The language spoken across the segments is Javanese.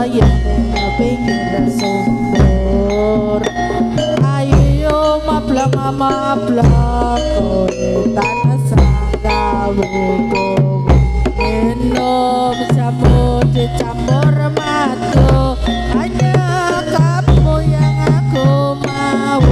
yen pinggir sumur ayo mablang kowe tansah gawe kowe minum jamu dicampur madu hanya kamu yang aku mau.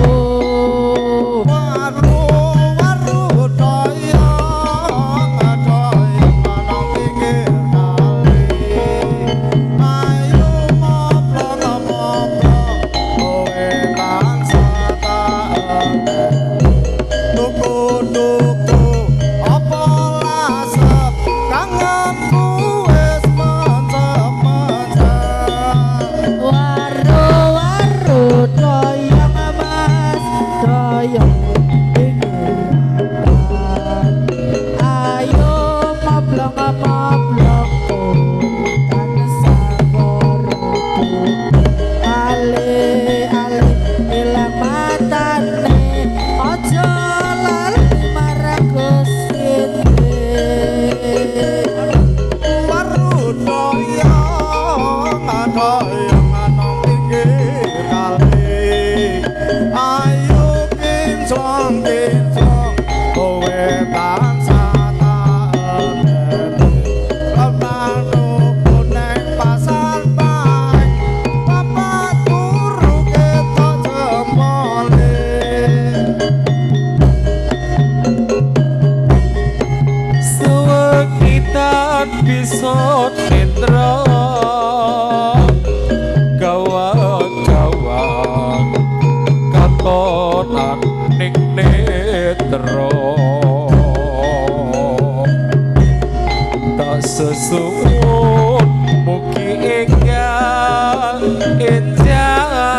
Sesuwun mugi enggal enjang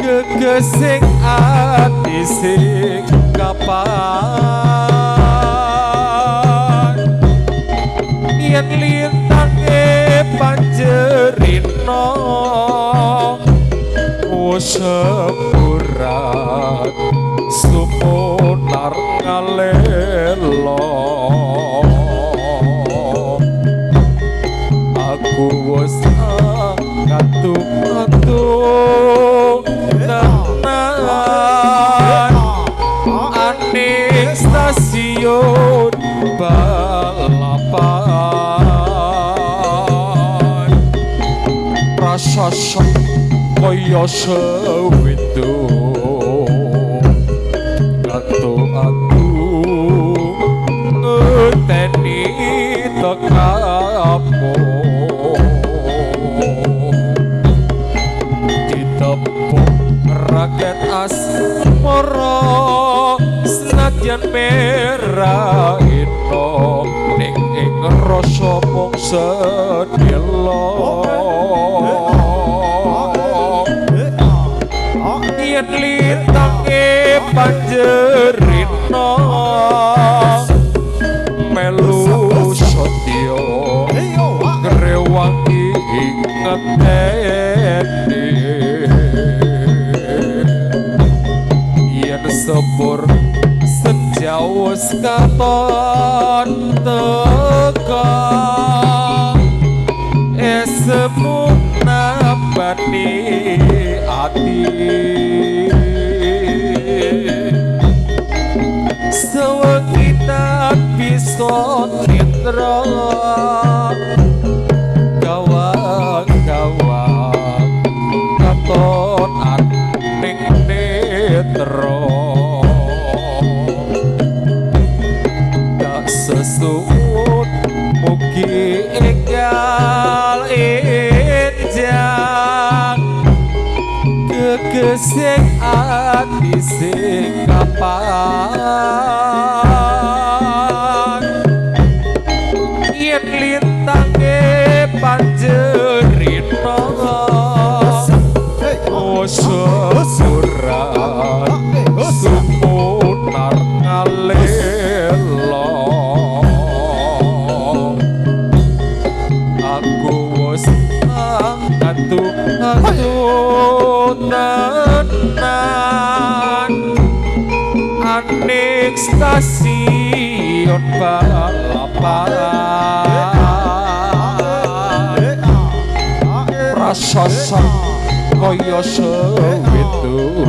gegesing ati sing kapan yen lintange panjerina sepurat sumunar ngalelo wes ngantuk tenan aning stasiun balapan rasa kaya sewitu ngantuk aku ngeteni tekamu rakyat asmara senadyan merah ino ning ing rasa mung sedelo yen lintange panjerina melu satya ngrewangi ngeteni sepur sejauh katon teka esemu nabani ati sewengitan bisa nindra gawang-gawang katon aning netra sesuwun mugi enggal enjang gegesing ati sing kapan yen lintange panjerina sesurat sumunar ngalelo tenan aning stasiun balapan prasasa kaya sewitu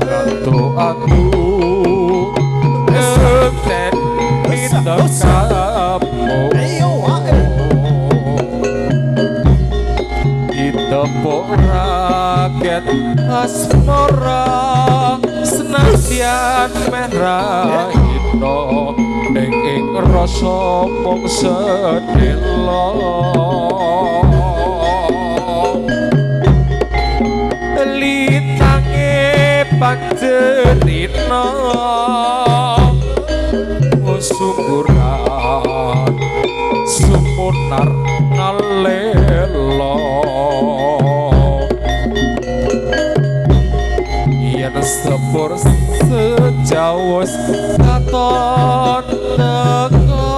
ratu aku enten ditekamu ditepuk rakyat asmara senasyan merah ino ing rasa mung sedelo litange panjenina sumuran sumunar ngalelo yen sepur sejawus katon teko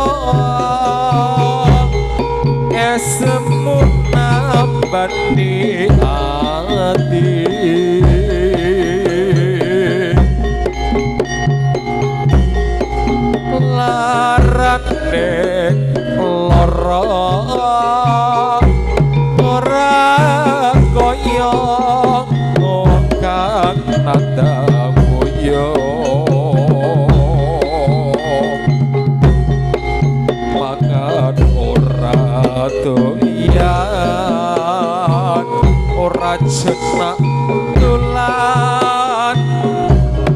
esemuna bandi ati larane lara ora kaya kang nada moyo makan ora doyan ora jenak dolan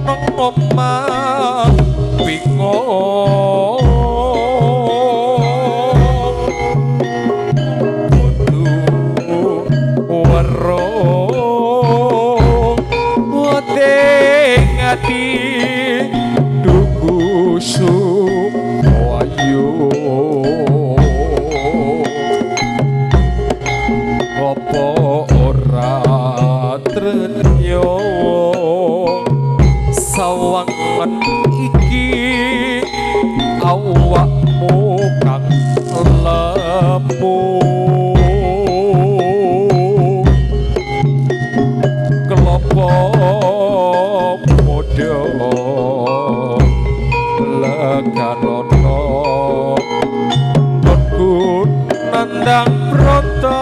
nang omah bingung ati duku sumayu apa ora tresyo sawangan iki awakmu kang lemu kelopo leganono nonku nandang pronto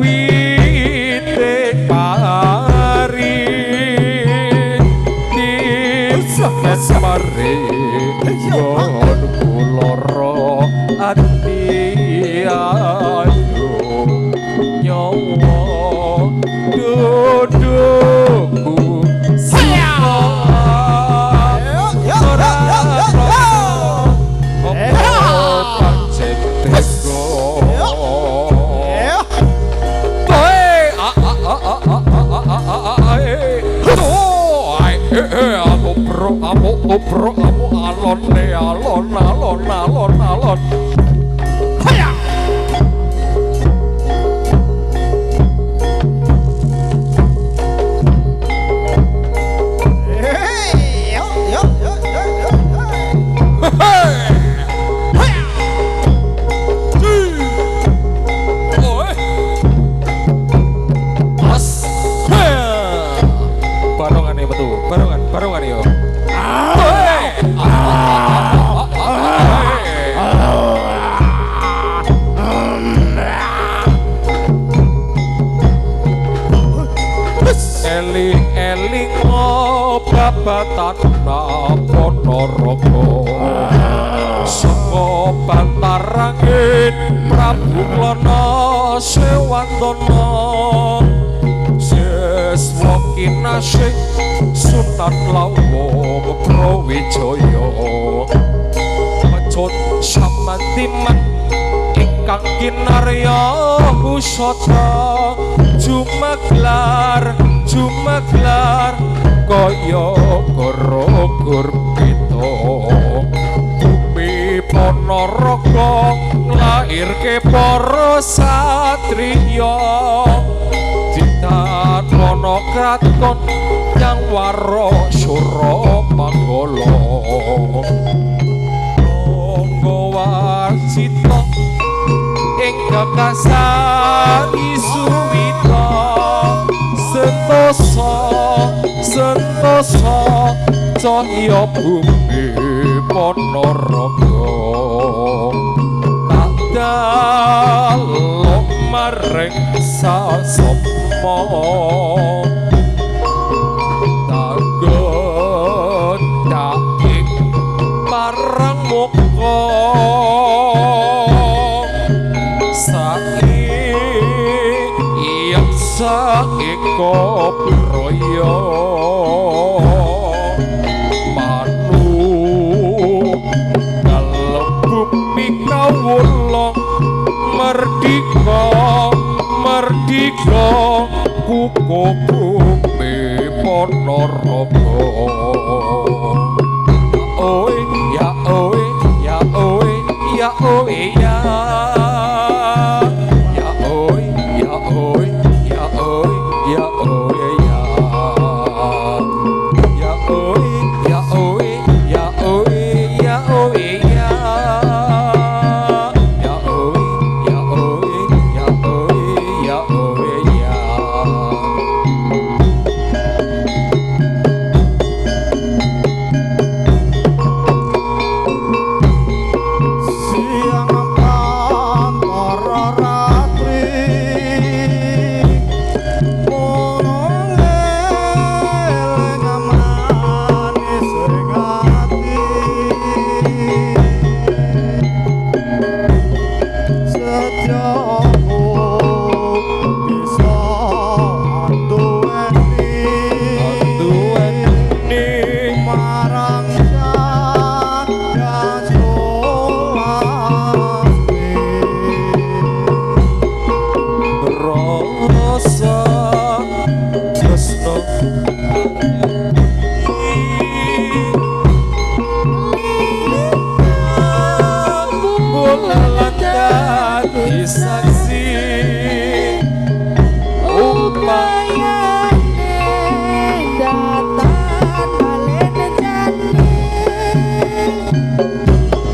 wite pari disakes pari ngonku loro ati ayu nyawa dudukku Bro, alon Haya! Barongan yo. Eling babatan Ponorogo saka bantarangin Prabu Klana Sewantana seswa kinasih Sunan Lawang Brawijaya mecut samantiman ingkang kinarya pusata jumaglar kaya goro-gor pita bumi Ponorogo nglairke para satriya ditatono kraton yang waro Suramanggala Rangga Warsita ing gagasan Isuwita sentosa cahya bumi Ponorogo reksa sapa daking parang muka saiko broyo manuk kalebu mikawula merdika kuku bumi Ponorogo oi ya oi ya oi ya oi ya ya oi ya oi ya oi ya oi ya ya oi ya oi ya oi ya oi ya ya oi ya oi ya oi ya oi ya siang antara ratri monoleleng manis ring ati setiaku bisa anduweni marang jaga solasmi rasa tresno bola dadi saksi upayane datang balen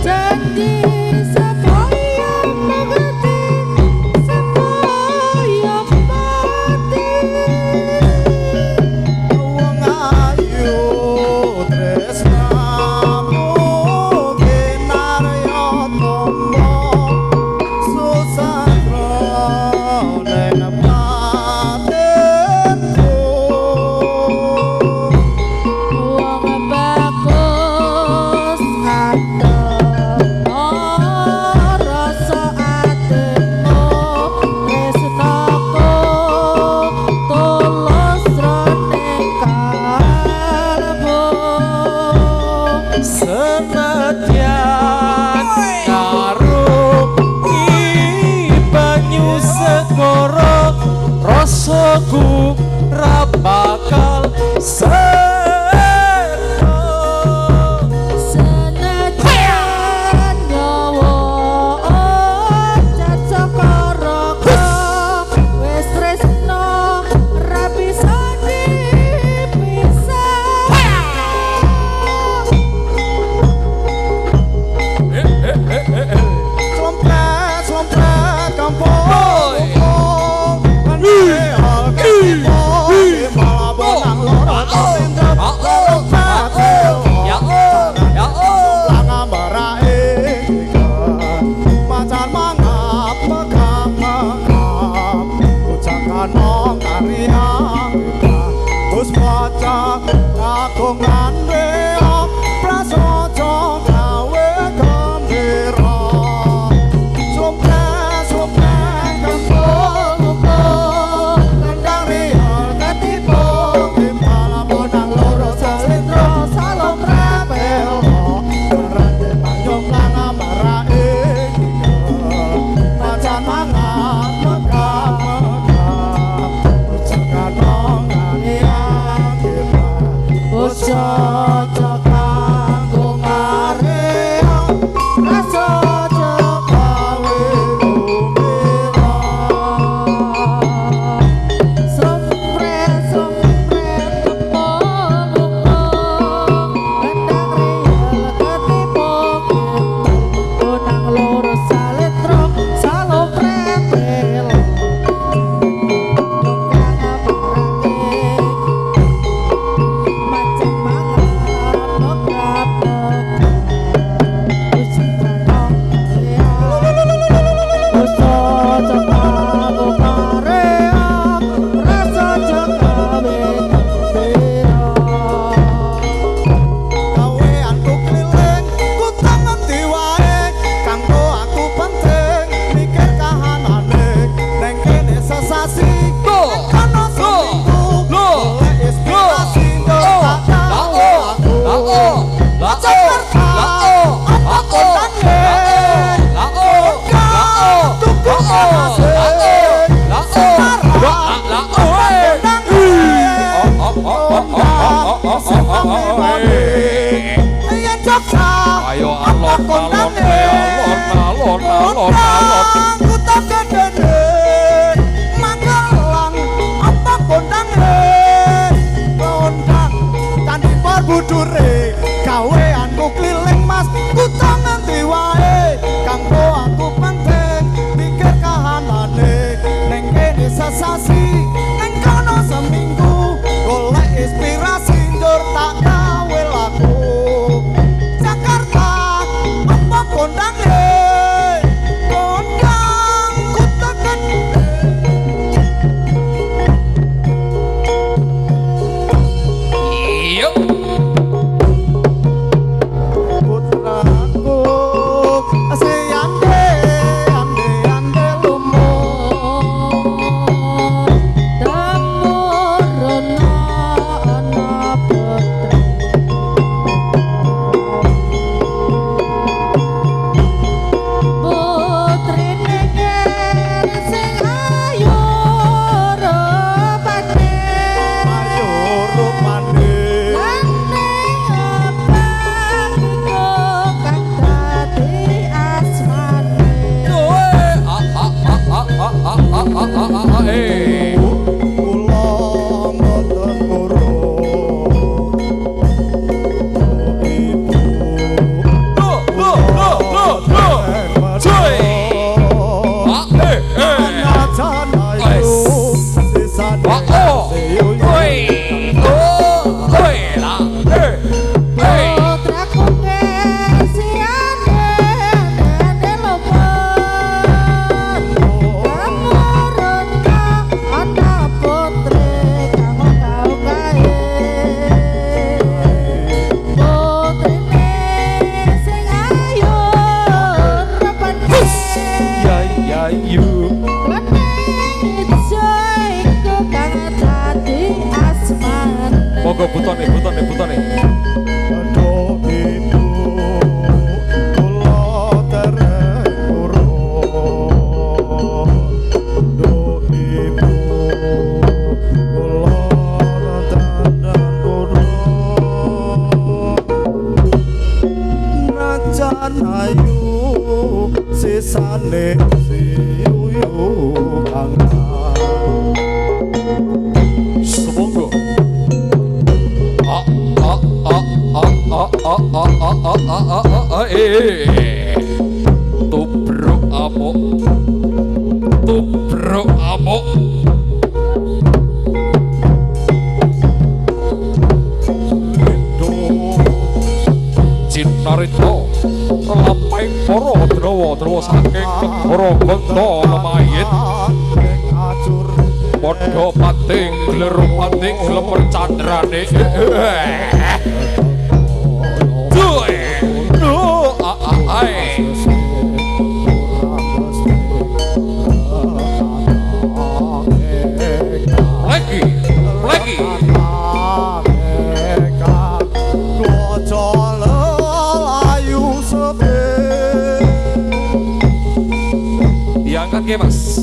janji sepoyong mengerti sepoyong mati wong ayu tresnamu kinarya tombo susah neng batinku wong bagus adem rasa ademmu tresnaku tulus jroning kalbu senadyan karo banyu segara rasaku ra bakal senajan nyawa cacakaraka wis tresno ra bisa dipisah Slompret kampung malah benang loro Monggo butone. Aduh ibu kula dereng urung. Aduh ibu kula dereng urung. Najan ayu sisane siuyu angkat. Semonggo. Tubruk amuk. Cinarito lampahing para drawa saking negara Ganda Lemayit. Padha pating glemer candrane. Lagi. Diangkat ke Mas.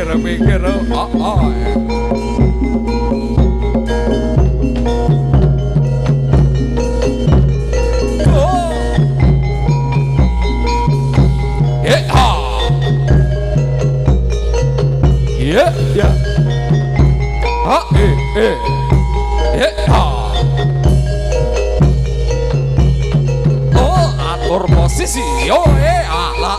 Mikir. Atur posisi yo ala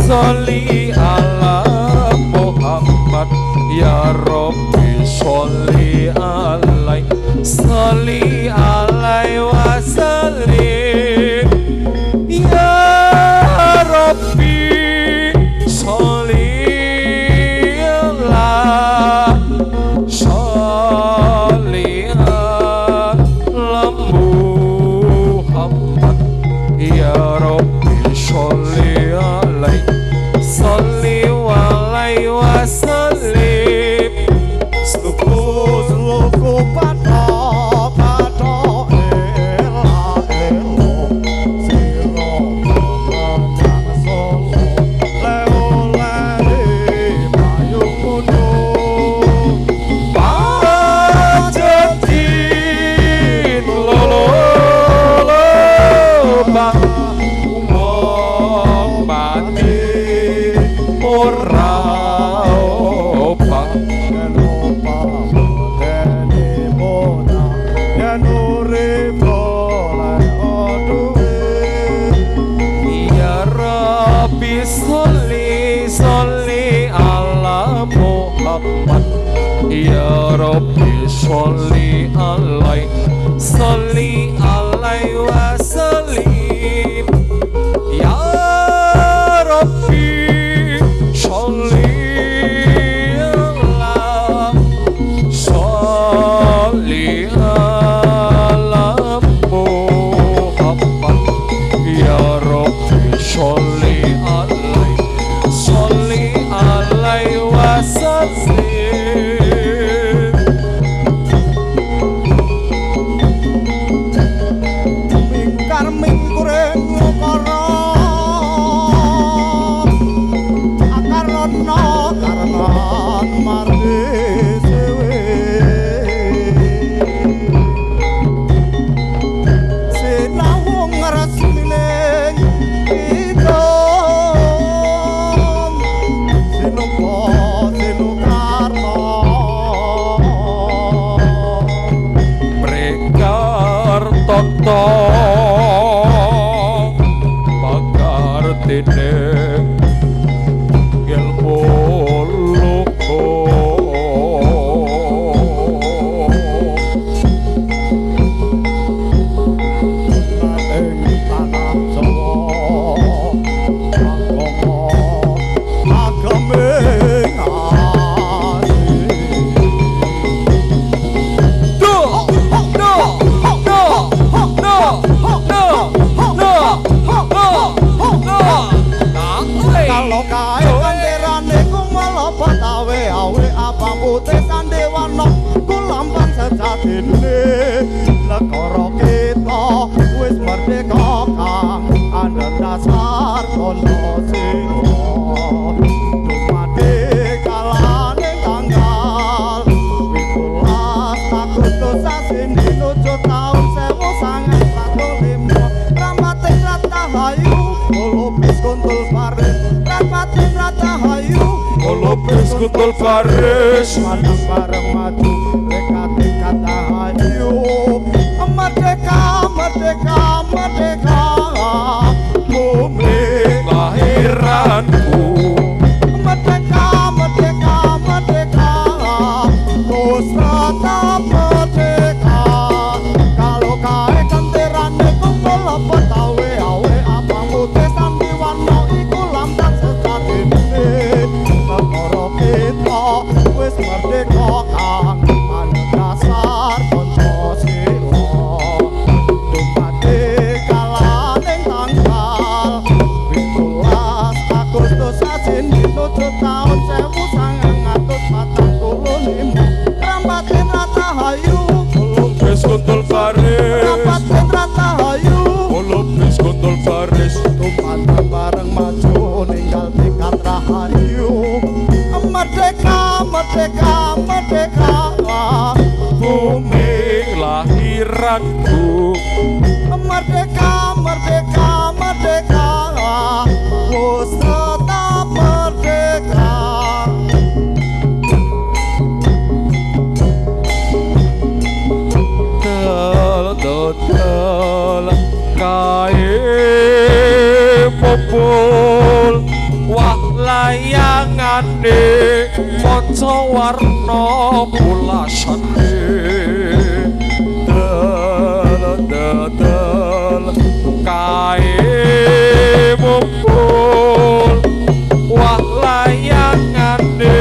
Sholli ala Muhammad ya Rabbi sholli alaihi wasallim ya Rabbi sholli ala Muhammad ya Rabbi sholli wasallim. Suku padha ela sira kang solo le payu kudu pancen lolo bang umum mati ora ya Rabbi sholli alaihi wasallim ya Rabbi sholli ala putih sandewana kulampang sejatine negara kita wis merdeka kang andhasar kono sira dumadi kalane tanggal 17 Agustus sasi nuju taun 1945 Ramating Ratahayu Lupis Kuntul Faris Ramating Ratahayu Lupis Kuntul Faris Manang bareng maju Rekati kata hayu Merdeka, merdeka, merdeka Bumi lahiranku Merdeka, merdeka, merdeka Nusrata merdeka Kalau kae kentirane kumpul betawe awe abang putih sandiwana iku lambang sejatine negara kita wis merdeka kang adhedhasar Pancasila dumadi kalaning tanggal 17 Agustus sasi nuju taun 1945 Rampatin Ratahayu Lupis Kuntul Faris Rampatin Ratahayu Lupis Kuntul Faris Tumandang bareng maju ninggal tingkat rahayu Merdeka, merdeka, merdeka Bumi lahiranku Merdeka, merdeka, merdeka Wus tetap merdeka Dol kae popol wah layangane manca warna pulasane dol kae popol wah layangane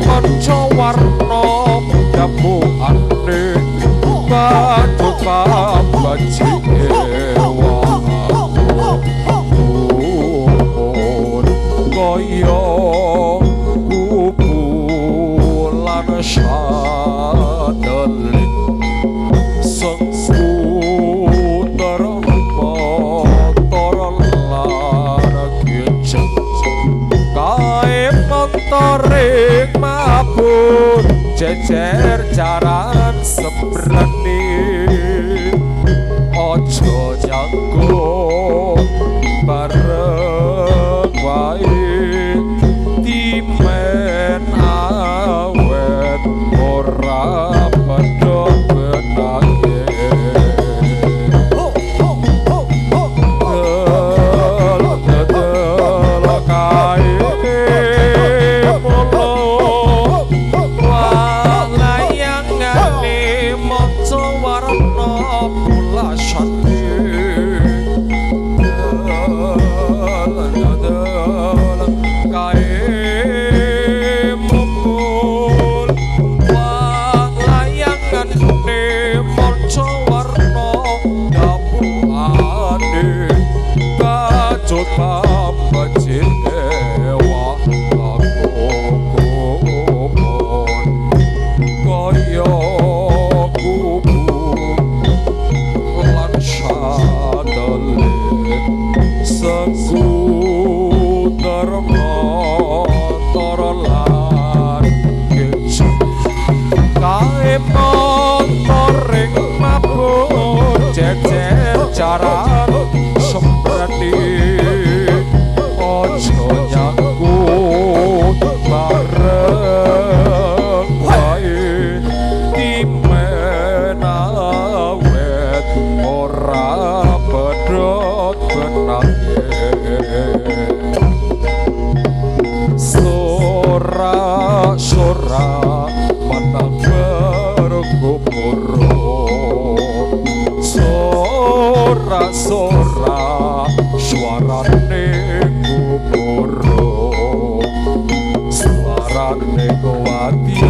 manca warna gabungane batu baci Goyo kupulan sadelik sengsuter motor lan kecek kae montoring mabur jejer jaran sebrani